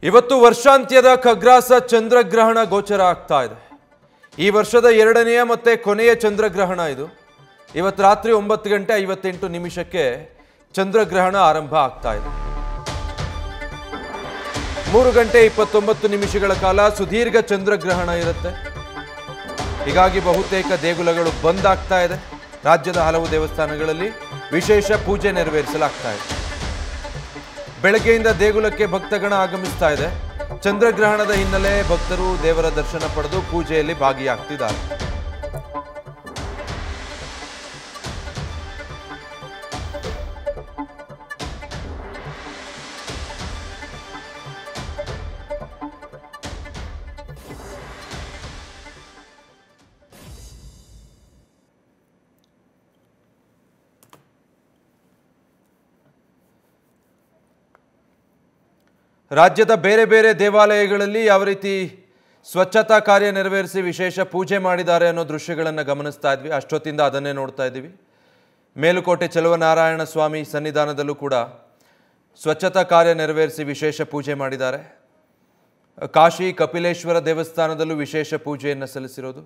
ಇವತ್ತು ವರ್ಷಾಂತ್ಯದ ಖಗ್ರಾಸ ಚಂದ್ರಗ್ರಹಣ ಗೋಚರ ಆಗ್ತಾ ಇದೆ. ಈ ವರ್ಷದ ಎರಡನೆಯ ಮತ್ತೆ ಕೊನೆಯ ಚಂದ್ರಗ್ರಹಣ ಇದು. ಇವತ್ತು ರಾತ್ರಿ 9:58 ಚಂದ್ರಗ್ರಹಣ ಆರಂಭ ಆಗ್ತಾ ಇದೆ. 3:29 ಕಾಲ ಸುದೀರ್ಘ ಚಂದ್ರಗ್ರಹಣ ಇರುತ್ತೆ. ಹೀಗಾಗಿ ಬಹುತೇಕ ದೇಗುಲಗಳು ಬಂದ್ ಆಗ್ತಾ ಇದೆ. ರಾಜ್ಯದ ಹಲವು ದೇವಸ್ಥಾನಗಳಲ್ಲಿ ವಿಶೇಷ ಪೂಜೆ ನೆರವೇರಿಸಲಾಗ್ತಾ ಇದೆ. ಬೆಳಗ್ಗೆಯಿಂದ ದೇಗುಲಕ್ಕೆ ಭಕ್ತಗಣ ಆಗಮಿಸ್ತಾ ಇದೆ. ಚಂದ್ರಗ್ರಹಣದ ಹಿನ್ನೆಲೆ ಭಕ್ತರು ದೇವರ ದರ್ಶನ ಪಡೆದು ಪೂಜೆಯಲ್ಲಿ ಭಾಗಿಯಾಗ್ತಿದ್ದಾರೆ. ರಾಜ್ಯದ ಬೇರೆ ಬೇರೆ ದೇವಾಲಯಗಳಲ್ಲಿ ಯಾವ ರೀತಿ ಸ್ವಚ್ಛತಾ ಕಾರ್ಯ ನೆರವೇರಿಸಿ ವಿಶೇಷ ಪೂಜೆ ಮಾಡಿದ್ದಾರೆ ಅನ್ನೋ ದೃಶ್ಯಗಳನ್ನು ಗಮನಿಸ್ತಾ ಇದ್ವಿ. ಅಷ್ಟೊತ್ತಿಂದ ಅದನ್ನೇ ನೋಡ್ತಾ ಇದ್ದೀವಿ. ಮೇಲುಕೋಟೆ ಚಲುವನಾರಾಯಣ ಸ್ವಾಮಿ ಸನ್ನಿಧಾನದಲ್ಲೂ ಕೂಡ ಸ್ವಚ್ಛತಾ ಕಾರ್ಯ ನೆರವೇರಿಸಿ ವಿಶೇಷ ಪೂಜೆ ಮಾಡಿದ್ದಾರೆ. ಕಾಶಿ ಕಪಿಲೇಶ್ವರ ದೇವಸ್ಥಾನದಲ್ಲೂ ವಿಶೇಷ ಪೂಜೆಯನ್ನು ಸಲ್ಲಿಸಿರೋದು.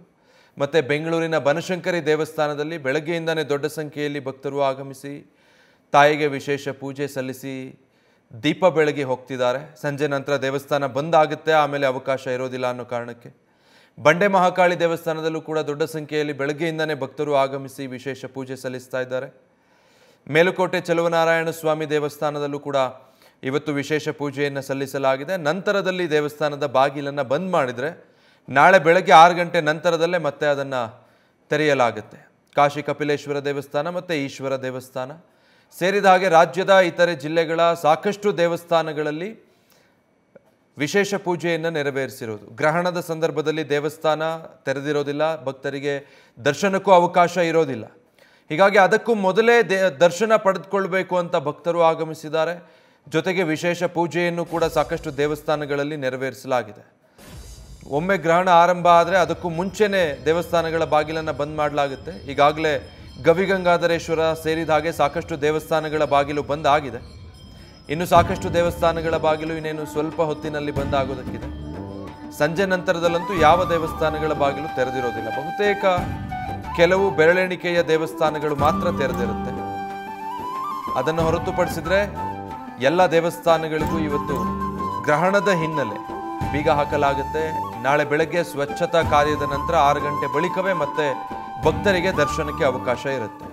ಮತ್ತು ಬೆಂಗಳೂರಿನ ಬನಶಂಕರಿ ದೇವಸ್ಥಾನದಲ್ಲಿ ಬೆಳಗ್ಗೆಯಿಂದನೇ ದೊಡ್ಡ ಸಂಖ್ಯೆಯಲ್ಲಿ ಭಕ್ತರು ಆಗಮಿಸಿ ತಾಯಿಗೆ ವಿಶೇಷ ಪೂಜೆ ಸಲ್ಲಿಸಿ ದೀಪ ಬೆಳಗಿ ಹೋಗ್ತಿದ್ದಾರೆ. ಸಂಜೆ ನಂತರ ದೇವಸ್ಥಾನ ಬಂದ್ ಆಗುತ್ತೆ, ಆಮೇಲೆ ಅವಕಾಶ ಇರೋದಿಲ್ಲ ಅನ್ನೋ ಕಾರಣಕ್ಕೆ ಬಂಡೆ ಮಹಾಕಾಳಿ ದೇವಸ್ಥಾನದಲ್ಲೂ ಕೂಡ ದೊಡ್ಡ ಸಂಖ್ಯೆಯಲ್ಲಿ ಬೆಳಗ್ಗೆಯಿಂದನೇ ಭಕ್ತರು ಆಗಮಿಸಿ ವಿಶೇಷ ಪೂಜೆ ಸಲ್ಲಿಸ್ತಾ ಇದ್ದಾರೆ. ಮೇಲುಕೋಟೆ ಚಲುವನಾರಾಯಣ ಸ್ವಾಮಿ ದೇವಸ್ಥಾನದಲ್ಲೂ ಕೂಡ ಇವತ್ತು ವಿಶೇಷ ಪೂಜೆಯನ್ನು ಸಲ್ಲಿಸಲಾಗಿದೆ. ನಂತರದಲ್ಲಿ ದೇವಸ್ಥಾನದ ಬಾಗಿಲನ್ನು ಬಂದ್ ಮಾಡಿದರೆ ನಾಳೆ ಬೆಳಗ್ಗೆ 6 ಗಂಟೆ ನಂತರದಲ್ಲೇ ಮತ್ತೆ ಅದನ್ನು ತೆರೆಯಲಾಗುತ್ತೆ. ಕಾಶಿ ಕಪಿಲೇಶ್ವರ ದೇವಸ್ಥಾನ ಮತ್ತು ಈಶ್ವರ ದೇವಸ್ಥಾನ ಸೇರಿದ ಹಾಗೆ ರಾಜ್ಯದ ಇತರೆ ಜಿಲ್ಲೆಗಳ ಸಾಕಷ್ಟು ದೇವಸ್ಥಾನಗಳಲ್ಲಿ ವಿಶೇಷ ಪೂಜೆಯನ್ನು ನೆರವೇರಿಸಿರೋದು. ಗ್ರಹಣದ ಸಂದರ್ಭದಲ್ಲಿ ದೇವಸ್ಥಾನ ತೆರೆದಿರೋದಿಲ್ಲ, ಭಕ್ತರಿಗೆ ದರ್ಶನಕ್ಕೂ ಅವಕಾಶ ಇರೋದಿಲ್ಲ. ಹೀಗಾಗಿ ಅದಕ್ಕೂ ಮೊದಲೇ ದರ್ಶನ ಪಡೆದುಕೊಳ್ಬೇಕು ಅಂತ ಭಕ್ತರು ಆಗಮಿಸಿದ್ದಾರೆ. ಜೊತೆಗೆ ವಿಶೇಷ ಪೂಜೆಯನ್ನು ಕೂಡ ಸಾಕಷ್ಟು ದೇವಸ್ಥಾನಗಳಲ್ಲಿ ನೆರವೇರಿಸಲಾಗಿದೆ. ಒಮ್ಮೆ ಗ್ರಹಣ ಆರಂಭ ಆದರೆ ಅದಕ್ಕೂ ಮುಂಚೆನೇ ದೇವಸ್ಥಾನಗಳ ಬಾಗಿಲನ್ನು ಬಂದ್ ಮಾಡಲಾಗುತ್ತೆ. ಈಗಾಗಲೇ ಗವಿಗಂಗಾಧರೇಶ್ವರ ಸೇರಿದ ಹಾಗೆ ಸಾಕಷ್ಟು ದೇವಸ್ಥಾನಗಳ ಬಾಗಿಲು ಬಂದ್ ಆಗಿದೆ. ಇನ್ನು ಸಾಕಷ್ಟು ದೇವಸ್ಥಾನಗಳ ಬಾಗಿಲು ಇನ್ನೇನು ಸ್ವಲ್ಪ ಹೊತ್ತಿನಲ್ಲಿ ಬಂದ್ ಆಗೋದಕ್ಕಿದೆ. ಸಂಜೆ ನಂತರದಲ್ಲಂತೂ ಯಾವ ದೇವಸ್ಥಾನಗಳ ಬಾಗಿಲು ತೆರೆದಿರೋದಿಲ್ಲ. ಬಹುತೇಕ ಕೆಲವು ಬೆರಳೆಣಿಕೆಯ ದೇವಸ್ಥಾನಗಳು ಮಾತ್ರ ತೆರೆದಿರುತ್ತೆ. ಅದನ್ನು ಹೊರತುಪಡಿಸಿದ್ರೆ ಎಲ್ಲ ದೇವಸ್ಥಾನಗಳಿಗೂ ಇವತ್ತು ಗ್ರಹಣದ ಹಿನ್ನೆಲೆ ಬೀಗ ಹಾಕಲಾಗುತ್ತೆ. ನಾಳೆ ಬೆಳಗ್ಗೆ ಸ್ವಚ್ಛತಾ ಕಾರ್ಯದ ನಂತರ 6 ಗಂಟೆ ಬಳಿಕವೇ ಮತ್ತೆ ಭಕ್ತರಿಗೆ ದರ್ಶನಕ್ಕೆ ಅವಕಾಶ ಇರುತ್ತೆ.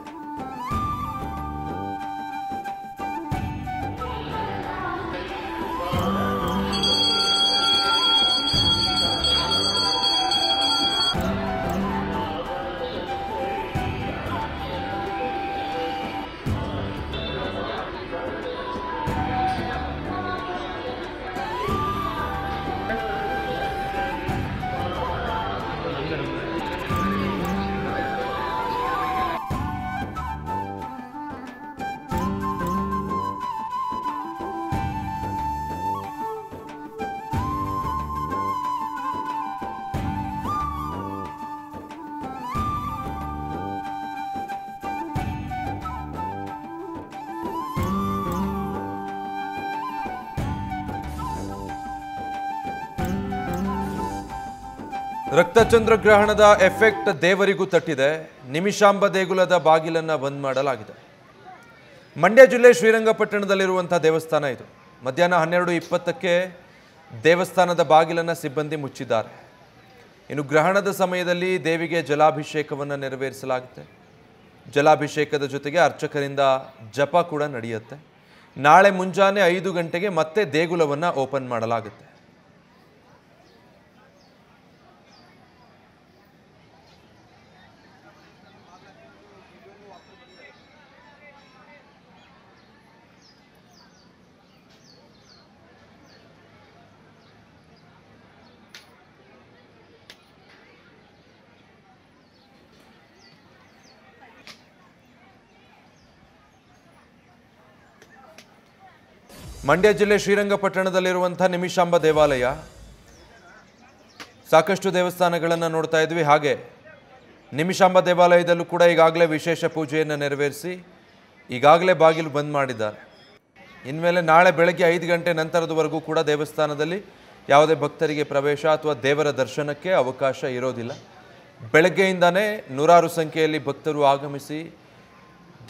ರಕ್ತಚಂದ್ರಗ್ರಹಣದ ಎಫೆಕ್ಟ್ ದೇವರಿಗೂ ತಟ್ಟಿದೆ. ನಿಮಿಷಾಂಬ ದೇಗುಲದ ಬಾಗಿಲನ್ನು ಬಂದ್ ಮಾಡಲಾಗಿದೆ. ಮಂಡ್ಯ ಜಿಲ್ಲೆ ಶ್ರೀರಂಗಪಟ್ಟಣದಲ್ಲಿರುವಂಥ ದೇವಸ್ಥಾನ ಇದು. ಮಧ್ಯಾಹ್ನ 12:20 ದೇವಸ್ಥಾನದ ಬಾಗಿಲನ್ನು ಸಿಬ್ಬಂದಿ ಮುಚ್ಚಿದ್ದಾರೆ. ಇನ್ನು ಗ್ರಹಣದ ಸಮಯದಲ್ಲಿ ದೇವಿಗೆ ಜಲಾಭಿಷೇಕವನ್ನು ನೆರವೇರಿಸಲಾಗುತ್ತೆ. ಜಲಾಭಿಷೇಕದ ಜೊತೆಗೆ ಅರ್ಚಕರಿಂದ ಜಪ ಕೂಡ ನಡೆಯುತ್ತೆ. ನಾಳೆ ಮುಂಜಾನೆ 5 ಗಂಟೆಗೆ ಮತ್ತೆ ದೇಗುಲವನ್ನು ಓಪನ್ ಮಾಡಲಾಗುತ್ತೆ. ಮಂಡ್ಯ ಜಿಲ್ಲೆ ಶ್ರೀರಂಗಪಟ್ಟಣದಲ್ಲಿರುವಂಥ ನಿಮಿಷಾಂಬ ದೇವಾಲಯ, ಸಾಕಷ್ಟು ದೇವಸ್ಥಾನಗಳನ್ನು ನೋಡ್ತಾ ಇದ್ವಿ. ಹಾಗೆ ನಿಮಿಷಾಂಬ ದೇವಾಲಯದಲ್ಲೂ ಕೂಡ ಈಗಾಗಲೇ ವಿಶೇಷ ಪೂಜೆಯನ್ನು ನೆರವೇರಿಸಿ ಈಗಾಗಲೇ ಬಾಗಿಲು ಬಂದ್ ಮಾಡಿದ್ದಾರೆ. ಇನ್ಮೇಲೆ ನಾಳೆ ಬೆಳಗ್ಗೆ 5 ಗಂಟೆ ನಂತರದವರೆಗೂ ಕೂಡ ದೇವಸ್ಥಾನದಲ್ಲಿ ಯಾವುದೇ ಭಕ್ತರಿಗೆ ಪ್ರವೇಶ ಅಥವಾ ದೇವರ ದರ್ಶನಕ್ಕೆ ಅವಕಾಶ ಇರೋದಿಲ್ಲ. ಬೆಳಗ್ಗೆಯಿಂದನೇ ನೂರಾರು ಸಂಖ್ಯೆಯಲ್ಲಿ ಭಕ್ತರು ಆಗಮಿಸಿ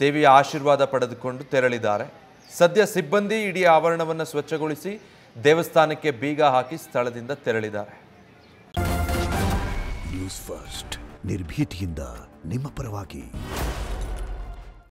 ದೇವಿಯ ಆಶೀರ್ವಾದ ಪಡೆದುಕೊಂಡು ತೆರಳಿದ್ದಾರೆ. ಸದ್ಯ ಸಿಬ್ಬಂದಿ ಇಡೀ ಆವರಣವನ್ನು ಸ್ವಚ್ಛಗೊಳಿಸಿ ದೇವಸ್ಥಾನಕ್ಕೆ ಬೀಗ ಹಾಕಿ ಸ್ಥಳದಿಂದ ತೆರಳಿದ್ದಾರೆ. ನ್ಯೂಸ್ ಫಸ್ಟ್ ನಿರ್ಭೀತಿಯಿಂದ ನಿಮ್ಮ ಪರವಾಗಿ.